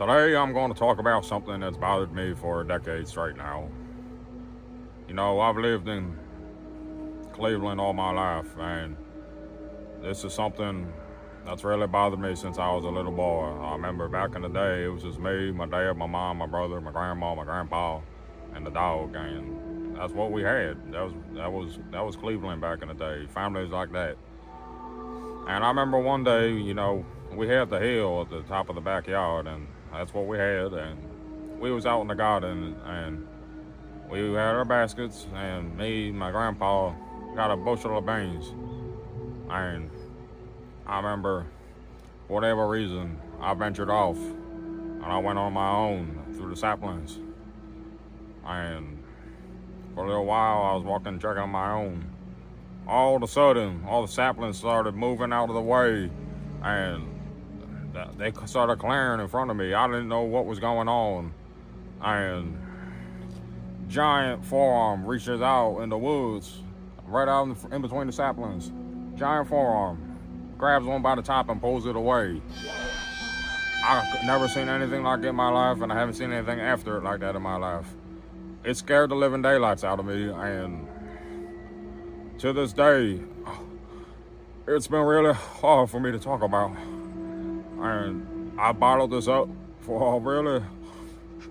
Today I'm going to talk about something that's bothered me for a decade straight now. You know, I've lived in Cleveland all my life, and this is something that's really bothered me since I was a little boy. I remember back in the day, it was just me, my dad, my mom, my brother, my grandma, my grandpa, and the dog, and that's what we had. That was Cleveland back in the day. Families like that. And I remember one day, you know, we had the hill at the top of the backyard, and that's what we had. And we was out in the garden, and we had our baskets, and me and my grandpa got a bushel of beans. And I remember, for whatever reason, I ventured off, and I went on my own through the saplings. And for a little while, I was walking, checking on my own. All of a sudden, all the saplings started moving out of the way, and they started clearing in front of me. I didn't know what was going on, and giant forearm reaches out in the woods, right out in between the saplings. Giant forearm grabs one by the top and pulls it away. I've never seen anything like it in my life, and I haven't seen anything after it like that in my life. It scared the living daylights out of me, and to this day, it's been really hard for me to talk about. And I bottled this up for a really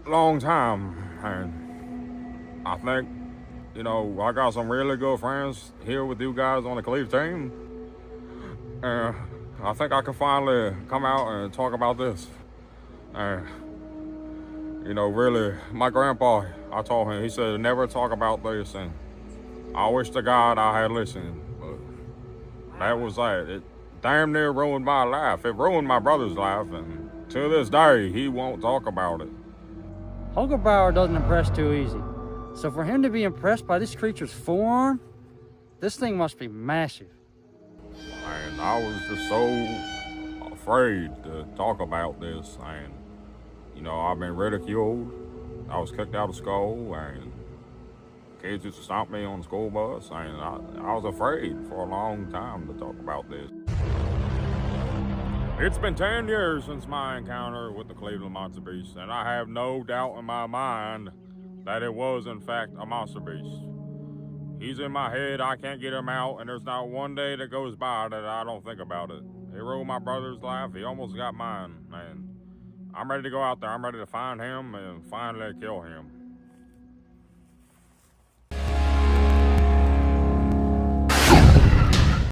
long time. And I think, you know, I got some really good friends here with you guys on the Cleve team. And I think I can finally come out and talk about this. And, you know, really, my grandpa, I told him, he said, never talk about this. And I wish to God I had listened, but that was that. It damn near ruined my life. It ruined my brother's life, and to this day, he won't talk about it. HuckleBrauer doesn't impress too easy. So for him to be impressed by this creature's forearm, this thing must be massive. And I was just so afraid to talk about this, and, you know, I've been ridiculed. I was kicked out of school, and kids used to stop me on the school bus, and I was afraid for a long time to talk about this. It's been 10 years since my encounter with the Cleveland monster beast, and I have no doubt in my mind that it was, in fact, a monster beast. He's in my head, I can't get him out, and there's not one day that goes by that I don't think about it. He ruined my brother's life, he almost got mine, and I'm ready to go out there. I'm ready to find him and finally kill him.